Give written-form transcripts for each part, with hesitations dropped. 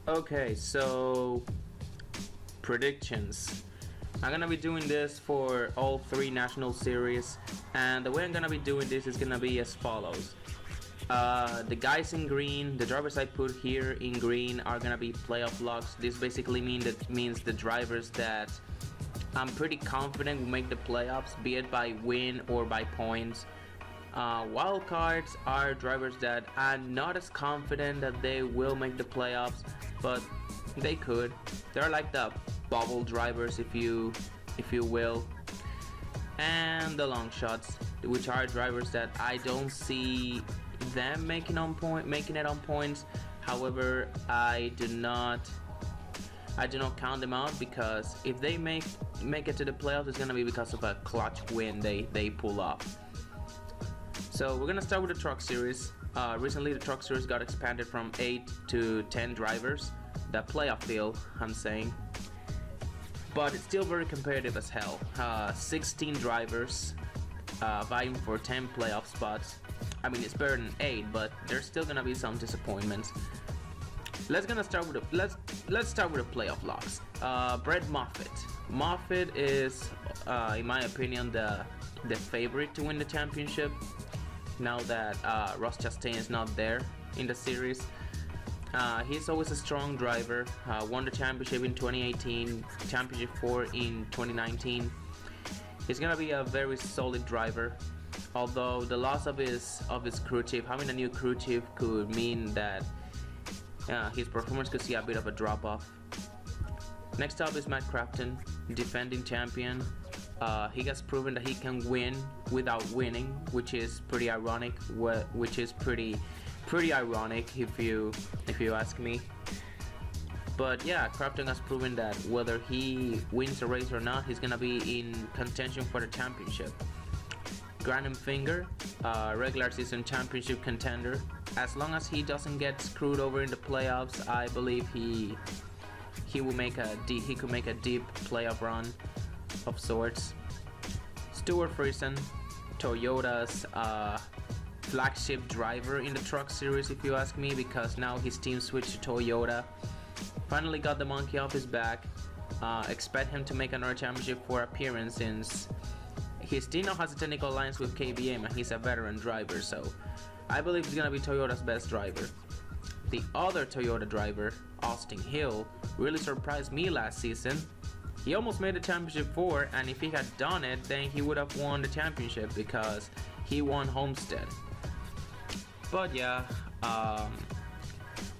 Okay, so predictions. I'm gonna be doing this for all three national series, and the way I'm gonna be doing this is gonna be as follows. The guys in green, the drivers I put here in green, are gonna be playoff locks. This basically means the drivers that I'm pretty confident will make the playoffs, be it by win or by points. Wild cards are drivers that I'm not as confident that they will make the playoffs, but they could. They're like the bubble drivers, if you will. And the long shots, which are drivers that I don't see them making it on points. However, I do not count them out, because if they make it to the playoffs, it's gonna be because of a clutch win they pull off. So we're gonna start with the truck series. Recently the truck series got expanded from 8 to 10 drivers, the playoff field I'm saying, but it's still very competitive as hell. 16 drivers vying for 10 playoff spots. I mean, it's better than 8, but there's still gonna be some disappointments. Let's start with the playoff locks. Brett Moffitt is, in my opinion, the favorite to win the championship. Now that Ross Chastain is not there in the series, he's always a strong driver. Won the championship in 2018, championship 4 in 2019. He's gonna be a very solid driver. Although the loss of his crew chief, having a new crew chief, could mean that his performance could see a bit of a drop off. Next up is Matt Crafton, defending champion. He has proven that he can win without winning, which is pretty ironic. Pretty ironic if you ask me. But yeah, Crafton has proven that whether he wins a race or not, he's gonna be in contention for the championship. Graham Finger, regular season championship contender. As long as he doesn't get screwed over in the playoffs, I believe he could make a deep playoff run of sorts. Stuart Friesen, Toyota's flagship driver in the truck series, if you ask me, because now his team switched to Toyota. Finally got the monkey off his back. Expect him to make another championship 4 appearance, since his team now has a technical alliance with KBM and he's a veteran driver, so I believe he's gonna be Toyota's best driver. The other Toyota driver, Austin Hill, really surprised me last season. He almost made the championship 4, and if he had done it, then he would have won the championship because he won Homestead. But yeah,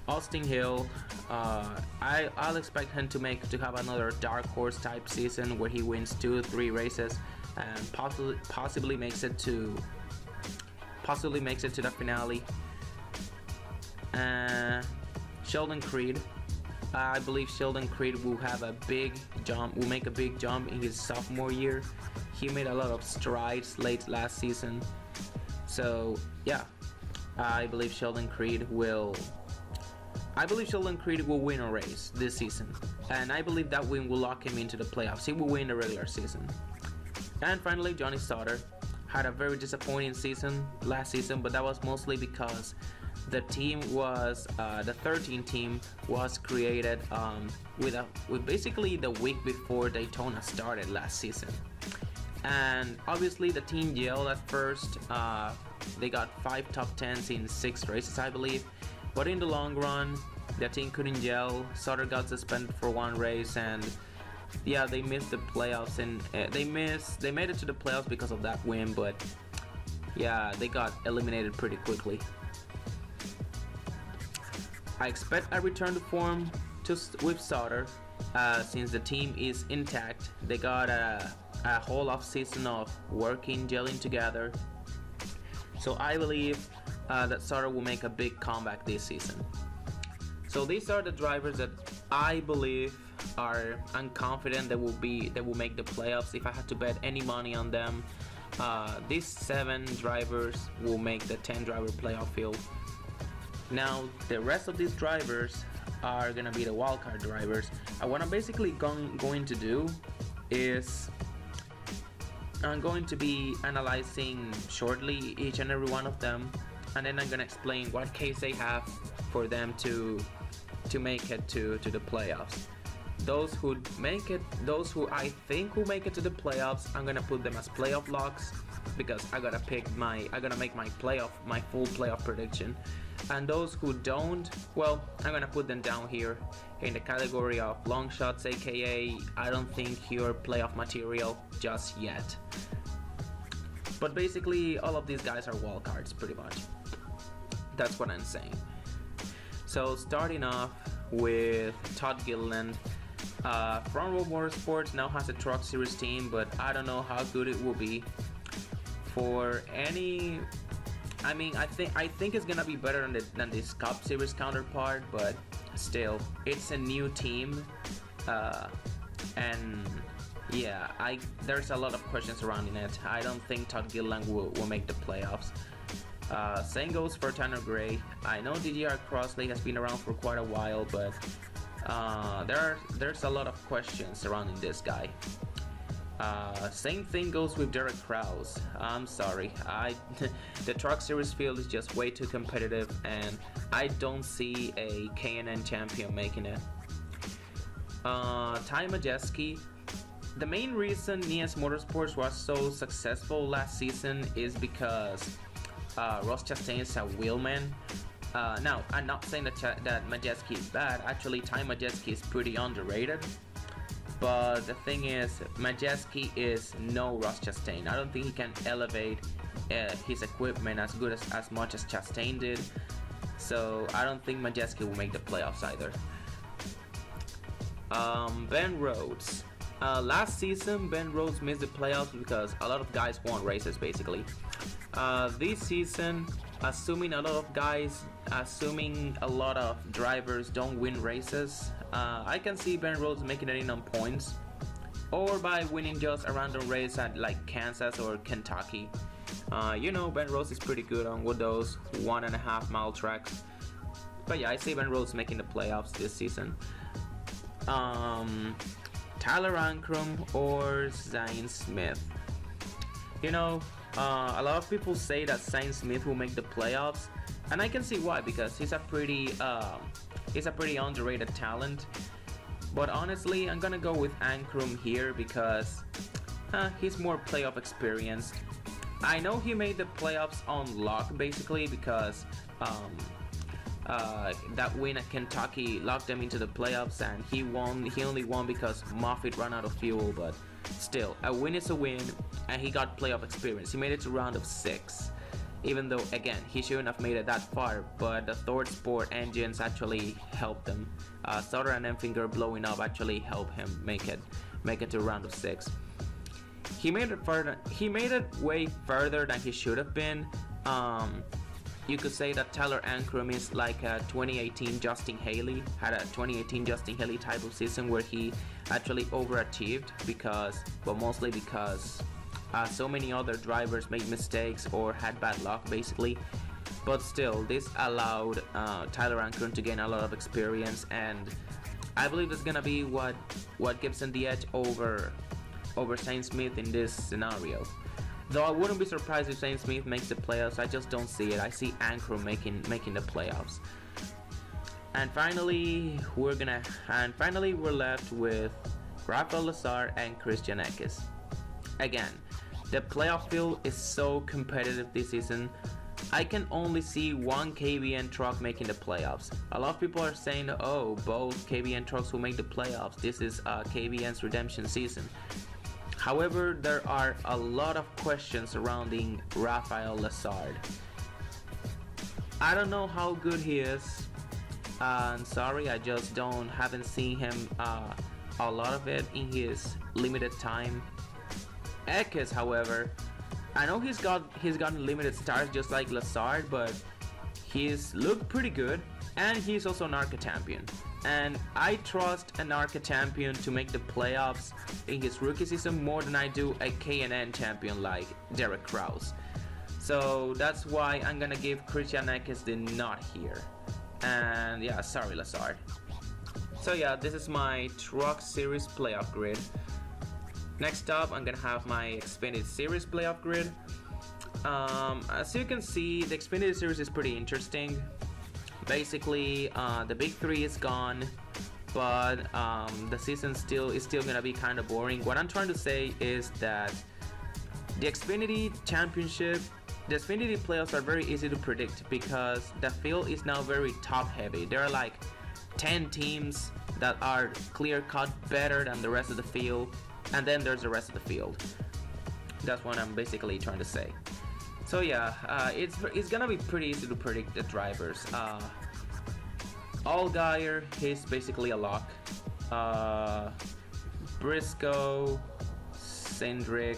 Austin Hill, I'll expect him to have another dark horse type season where he wins 2-3 races and possibly makes it to the finale. Sheldon Creed, I believe Sheldon Creed will make a big jump in his sophomore year. He made a lot of strides late last season, so yeah, I believe Sheldon Creed will win a race this season, and I believe that win will lock him into the playoffs. He will win the regular season. And finally, Johnny Sauter had a very disappointing season last season, but that was mostly because the team was the 13 team was created with basically the week before Daytona started last season, and obviously the team gelled at first. They got 5 top 10s in 6 races, I believe, but in the long run, the team couldn't gel. Sauter got suspended for 1 race, and yeah, they missed the playoffs, and they made it to the playoffs because of that win, but yeah, they got eliminated pretty quickly. I expect a return to form with Sauter, since the team is intact. They got a whole off season of working, gelling together, so I believe that Sauter will make a big comeback this season. So these are the drivers that I believe I'm confident they will make the playoffs. If I had to bet any money on them, these 7 drivers will make the 10 driver playoff field. Now the rest of these drivers are gonna be the wildcard drivers. And what I'm basically going to do is I'm going to be analyzing shortly each and every one of them, and then I'm gonna explain what case they have for them to to make it to the playoffs. Those who I think will make it to the playoffs, I'm gonna put them as playoff locks because I gotta make my full playoff prediction. And those who don't, well, I'm gonna put them down here in the category of long shots, aka I don't think you're playoff material just yet. But basically, all of these guys are wild cards, pretty much. That's what I'm saying. So starting off with Todd Gilliland. Front Row Motorsports now has a Truck Series team, but I don't know how good it will be for any. I mean, I think it's gonna be better than this Cup Series counterpart, but still, it's a new team, and yeah, there's a lot of questions surrounding it. I don't think Todd Gilliland will make the playoffs. Same goes for Tanner Gray. I know DJR Crossley has been around for quite a while, but there's a lot of questions surrounding this guy. Same thing goes with Derek Krause. I'm sorry, the Truck Series field is just way too competitive, and I don't see a K&N champion making it. Ty Majeski. The main reason NIAS Motorsports was so successful last season is because Ross Chastain is a wheelman. Now, I'm not saying that Majeski is bad. Actually, Ty Majeski is pretty underrated. But the thing is, Majeski is no Ross Chastain. I don't think he can elevate his equipment as much as Chastain did. So I don't think Majeski will make the playoffs either. Ben Rhodes. Last season, Ben Rhodes missed the playoffs because a lot of guys won races, basically. This season, assuming a lot of drivers don't win races, I can see Ben Rhodes making it in on points, or by winning just a random race at like Kansas or Kentucky. Ben Rhodes is pretty good on those 1.5 mile tracks. But yeah, I see Ben Rhodes making the playoffs this season. Tyler Ankrum or Zane Smith. A lot of people say that Zane Smith will make the playoffs, and I can see why, because he's a pretty underrated talent. But honestly, I'm gonna go with Ankrum here because he's more playoff experienced. I know he made the playoffs on luck, basically, because that win at Kentucky locked them into the playoffs, and he only won because Moffitt ran out of fuel. But still, a win is a win, and he got playoff experience. He made it to round of 6, even though again he shouldn't have made it that far, but the Thor Sport engines actually helped him. Sutter and Enfinger blowing up actually helped him make it to round of 6. He made it way further than he should have been. You could say that Tyler Ankrum is like a 2018 Justin Haley, had a 2018 Justin Haley type of season where he actually overachieved mostly because so many other drivers made mistakes or had bad luck, basically. But still, this allowed Tyler Ankrum to gain a lot of experience, and I believe it's gonna be what gives him the edge over Zane Smith in this scenario. Though I wouldn't be surprised if Zane Smith makes the playoffs. I just don't see it. I see Ankrum making the playoffs. And finally, we're left with Rafael Lazar and Christian Eckes. Again, the playoff field is so competitive this season. I can only see one KBN truck making the playoffs. A lot of people are saying, oh, both KBN trucks will make the playoffs. This is KBN's redemption season. However, there are a lot of questions surrounding Rafael Lazar. I don't know how good he is. I'm sorry, I just haven't seen him a lot of it in his limited time. Eckes, however, I know he's gotten limited stars just like Lazar, but he's looked pretty good, and he's also an ARCA champion. And I trust an ARCA champion to make the playoffs in his rookie season more than I do a K&N champion like Derek Krause. So that's why I'm gonna give Christian Eckes the nod here. And yeah, sorry Lazar. So yeah, this is my Truck Series playoff grid. Next up, I'm gonna have my Xfinity Series playoff grid. As you can see, the Xfinity Series is pretty interesting. Basically, the big three is gone, but the season is still gonna be kind of boring. What I'm trying to say is that the Xfinity Championship, the Xfinity playoffs are very easy to predict because the field is now very top heavy. There are like 10 teams that are clear cut better than the rest of the field, and then there's the rest of the field. That's what I'm basically trying to say. So yeah, it's gonna be pretty easy to predict the drivers. Allgaier, he's basically a lock. Briscoe, Cindric,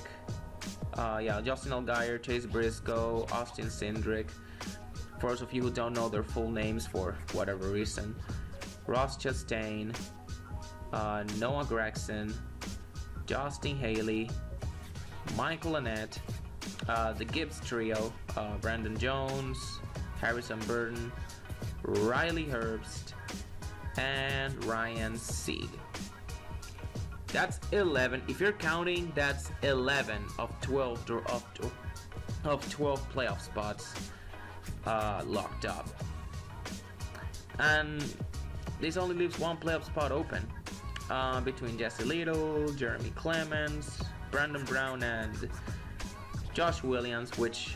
Justin Allgaier, Chase Briscoe, Austin Cindric. For those of you who don't know their full names for whatever reason, Ross Chastain, Noah Gragson, Justin Haley, Michael Annett, the Gibbs trio, Brandon Jones, Harrison Burton, Riley Herbst, and Ryan Sieg. That's 11. If you're counting, that's 11 of 12 playoff spots locked up. And this only leaves one playoff spot open between Jesse Little, Jeremy Clements, Brandon Brown, and Josh Williams, which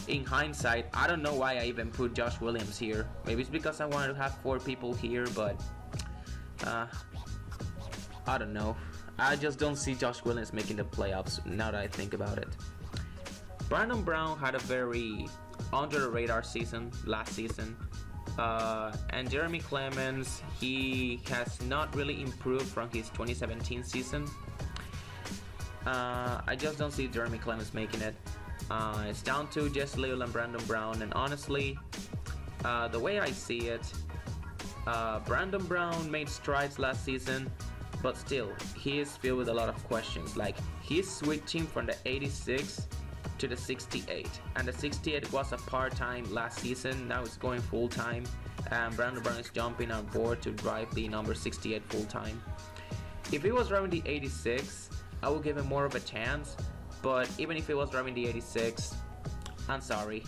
in hindsight, I don't know why I even put Josh Williams here. Maybe it's because I wanted to have 4 people here, but I don't know. I just don't see Josh Williams making the playoffs now that I think about it. Brandon Brown had a very under the radar season last season. And Jeremy Clements, he has not really improved from his 2017 season. I just don't see Jeremy Clements making it. It's down to Jesse Little and Brandon Brown, and honestly, the way I see it, Brandon Brown made strides last season, but still, he is filled with a lot of questions. Like, he's switching from the 86 to the 68, and the 68 was a part-time last season. Now it's going full-time, and Brandon Brown is jumping on board to drive the number 68 full-time. If he was driving the 86, I would give him more of a chance, but even if he was driving the 86, I'm sorry,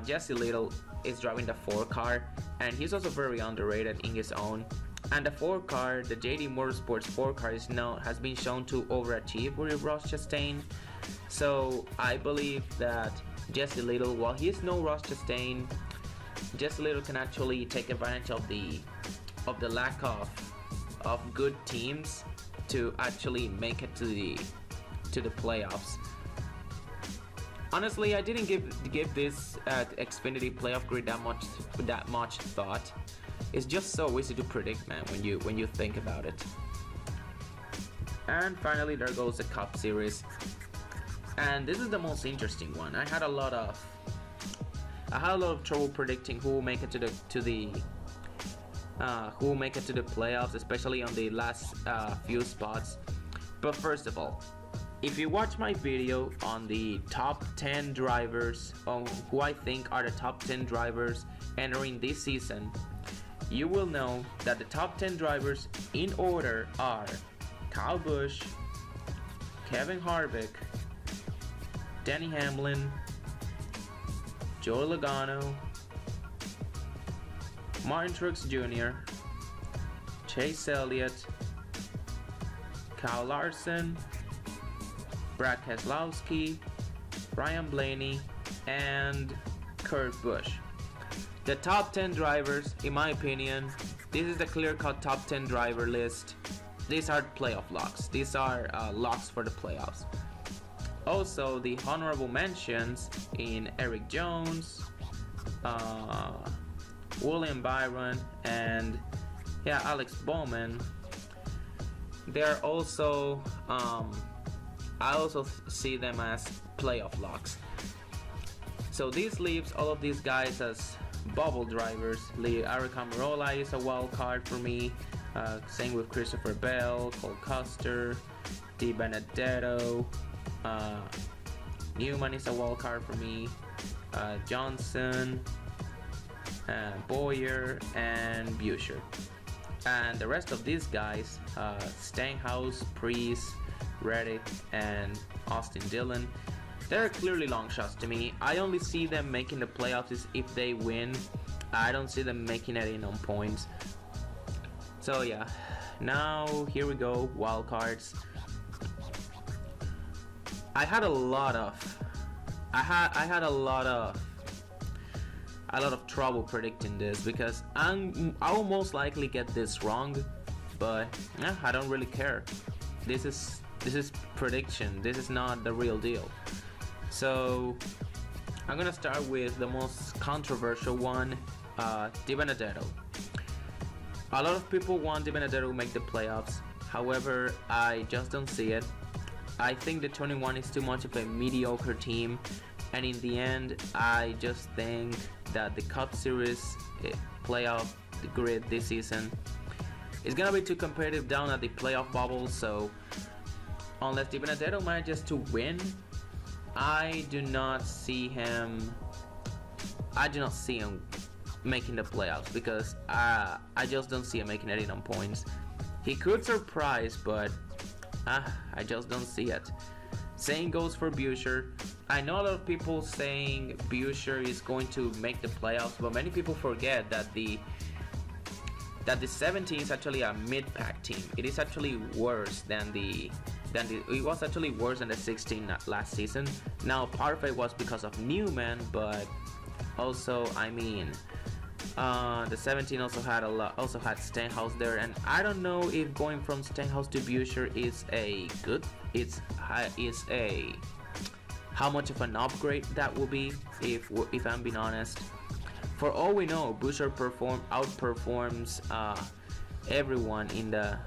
Jesse Little is driving the 4 car, and he's also very underrated in his own. And the 4 car, the JD Motorsports 4 car, has been shown to overachieve with Ross Chastain. So I believe that Jesse Little, while he's no Ross Chastain, Jesse Little can actually take advantage of the lack of good teams to actually make it to the playoffs. Honestly, I didn't give this Xfinity playoff grid that much thought. It's just so easy to predict, man, when you think about it. And finally, there goes the Cup Series, and this is the most interesting one. I had a lot of trouble predicting who will make it to the playoffs, especially on the last few spots. But first of all, if you watch my video on the top 10 drivers, on who I think are the top 10 drivers entering this season, you will know that the top 10 drivers in order are Kyle Busch, Kevin Harvick, Denny Hamlin, Joey Logano, Martin Truex Jr., Chase Elliott, Kyle Larson, Brad Keselowski, Ryan Blaney, and Kurt Busch. The top 10 drivers, in my opinion, this is the clear-cut top 10 driver list. These are playoff locks. These are locks for the playoffs. Also, the honorable mentions in Eric Jones, William Byron, and Alex Bowman. They're also, I also see them as playoff locks. So this leaves all of these guys as bubble drivers. Aric Almirola is a wild card for me. Same with Christopher Bell, Cole Custer, Di Benedetto. Newman is a wild card for me. Johnson, Boyer, and Buescher. And the rest of these guys, Stenhouse, Preece, Reddick, and Austin Dillon, They're clearly long shots to me. I only see them making the playoffs if they win. I don't see them making it in on points. So yeah, now here we go, wild cards. I had a lot of trouble predicting this because I will most likely get this wrong, but I don't really care. This is prediction. This is not the real deal. So I'm gonna start with the most controversial one, Di Benedetto. A lot of people want Di Benedetto to make the playoffs. However, I just don't see it. I think the 21 is too much of a mediocre team, and in the end, I just think that the Cup Series playoff grid this season is gonna be too competitive down at the playoff bubble. So unless Di Benedetto manages to win, I do not see him making the playoffs because I just don't see him making it in on points. He could surprise, but I just don't see it. Same goes for Buescher. I know a lot of people saying Buescher is going to make the playoffs, but many people forget that the 17 is actually a mid-pack team. It is actually worse than it was actually worse than the 16 last season. Now part of it was because of Newman, but also I mean the 17 also had Stenhouse there, and I don't know if going from Stenhouse to Buescher is how much of an upgrade that will be, if I'm being honest. For all we know, Buescher outperforms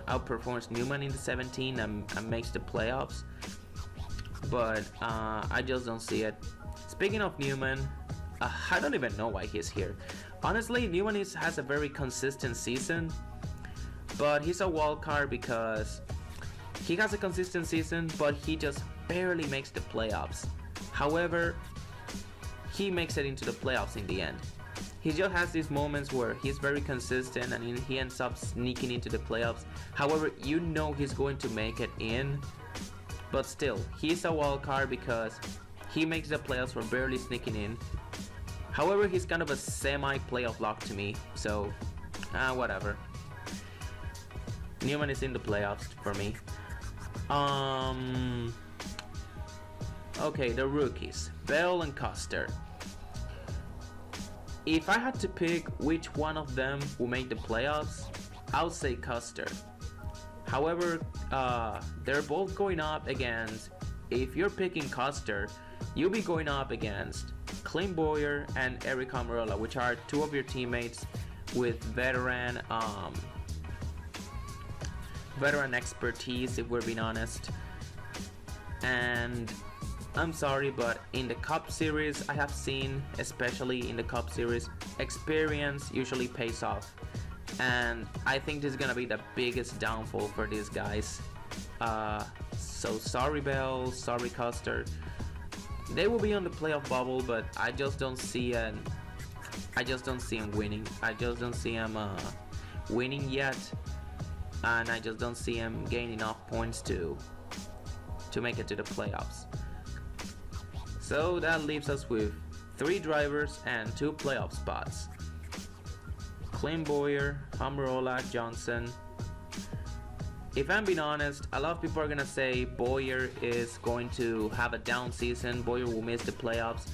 outperforms Newman in the 17 and makes the playoffs, but I just don't see it. Speaking of Newman, I don't even know why he's here. Honestly, Newman has a very consistent season, but he's a wild card because he has a consistent season, but he just barely makes the playoffs. However, he makes it into the playoffs in the end. He just has these moments where he's very consistent and he ends up sneaking into the playoffs. However, you know he's going to make it in, but still, he's a wild card because he makes the playoffs for barely sneaking in. However, he's kind of a semi-playoff lock to me, so whatever. Newman is in the playoffs for me. Okay, the rookies, Bell and Custer. If I had to pick which one of them will make the playoffs, I would say Custer. However, they're both going up against, if you're picking Custer, you'll be going up against Clint Bowyer and Eric Almirola, which are two of your teammates with veteran expertise, if we're being honest. And I'm sorry, but in the Cup Series, I have seen, especially in the Cup Series, experience usually pays off. And I think this is gonna be the biggest downfall for these guys. So sorry Bell, sorry Custer. They will be on the playoff bubble, but I just don't see him winning. I just don't see him winning yet, and I just don't see him gaining enough points to make it to the playoffs. So that leaves us with 3 drivers and 2 playoff spots. Clint Bowyer, Almirola, Johnson. If I'm being honest, a lot of people are gonna say Bowyer is going to have a down season, Bowyer will miss the playoffs.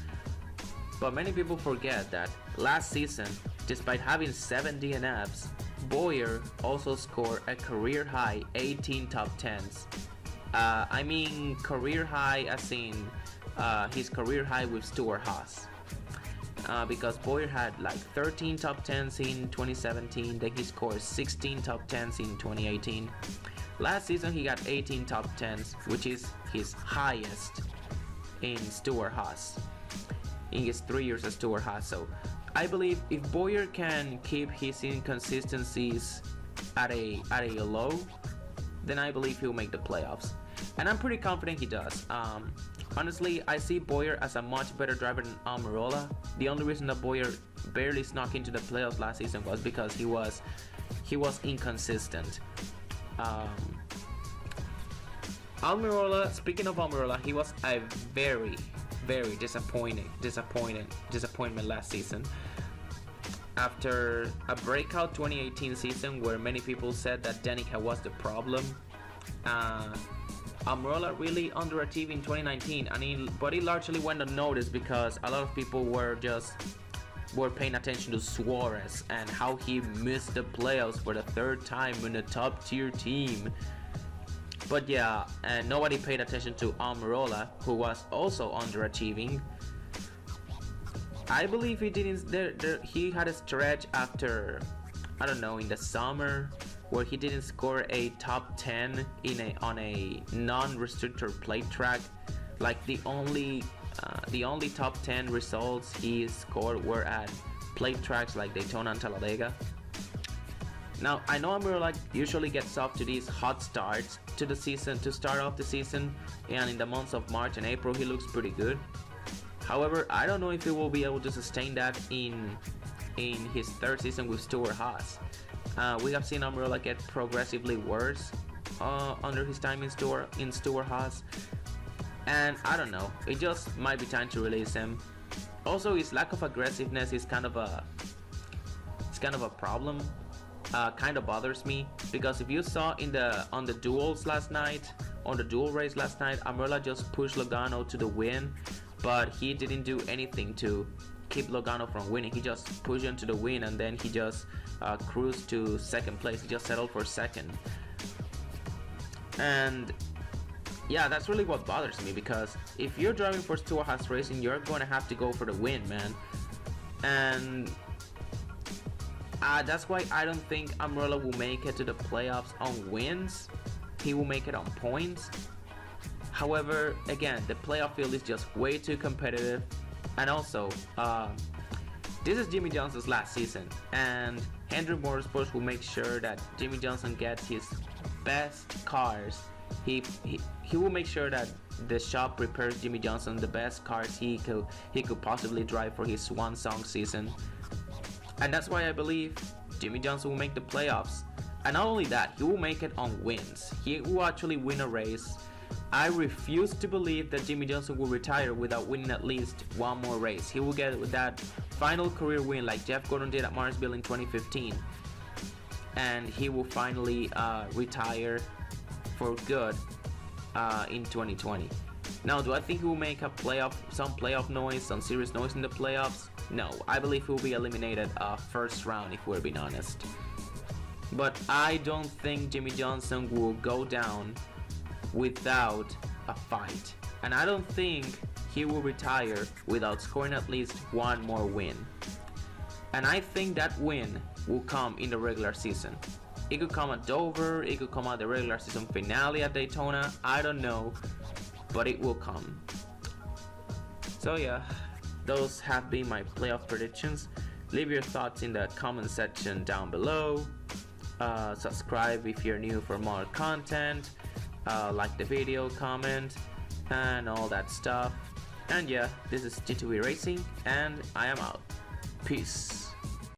But many people forget that last season, despite having 7 DNFs, Bowyer also scored a career high 18 top 10s. I mean career high as in his career high with Stewart Haas. Because Bowyer had like 13 top 10s in 2017, then he scored 16 top 10s in 2018. Last season he got 18 top 10s, which is his highest in Stewart Haas, in his 3 years at Stewart Haas. So I believe if Bowyer can keep his inconsistencies at a low, then I believe he'll make the playoffs. And I'm pretty confident he does. Honestly, I see Bowyer as a much better driver than Almirola. The only reason that Bowyer barely snuck into the playoffs last season was because he was inconsistent. Almirola, speaking of Almirola, he was a very, very disappointment last season. After a breakout 2018 season where many people said that Danica was the problem, Almirola really underachieved in 2019, but he largely went unnoticed because a lot of people were paying attention to Suarez and how he missed the playoffs for the third time in a top tier team. But yeah, and nobody paid attention to Almirola, who was also underachieving. I believe he had a stretch after, I don't know, in the summer where he didn't score a top 10 on a non-restrictor plate track. Like the only top 10 results he scored were at plate tracks like Daytona and Talladega. Now I know Almirola usually gets off to these hot starts to the season to start off the season, and in the months of March and April he looks pretty good. However, I don't know if he will be able to sustain that in his third season with Stewart Haas. We have seen Almirola get progressively worse under his time in Stewart Haas, and I don't know. It just might be time to release him. Also, his lack of aggressiveness is kind of a problem. Kind of bothers me because if you saw on the dual race last night, Almirola just pushed Logano to the win, but he didn't do anything to keep Logano from winning. He just pushed him to the win, and then he just cruised to second place. He just settled for second. And yeah, that's really what bothers me, because if you're driving for Stewart Haas Racing, you're going to have to go for the win, man. And that's why I don't think Almirola will make it to the playoffs on wins. He will make it on points. However, again, the playoff field is just way too competitive. And also, this is Jimmy Johnson's last season, and Hendrick Motorsports will make sure that Jimmy Johnson gets his best cars. He will make sure that the shop prepares Jimmy Johnson the best cars he could possibly drive for his swan song season. And that's why I believe Jimmy Johnson will make the playoffs. And not only that, he will make it on wins. He will actually win a race. I refuse to believe that Jimmy Johnson will retire without winning at least one more race. He will get that final career win like Jeff Gordon did at Martinsville in 2015. And he will finally retire for good in 2020. Now, do I think he will make some playoff noise, some serious noise in the playoffs? No, I believe he will be eliminated first round, if we're being honest. But I don't think Jimmy Johnson will go down without a fight. And I don't think he will retire without scoring at least one more win. And I think that win will come in the regular season. It could come at Dover, it could come at the regular season finale at Daytona, I don't know, but it will come. So yeah, those have been my playoff predictions. Leave your thoughts in the comment section down below. Subscribe if you're new for more content. Like the video, comment, and all that stuff. And yeah, this is G2E Racing, and I am out. Peace.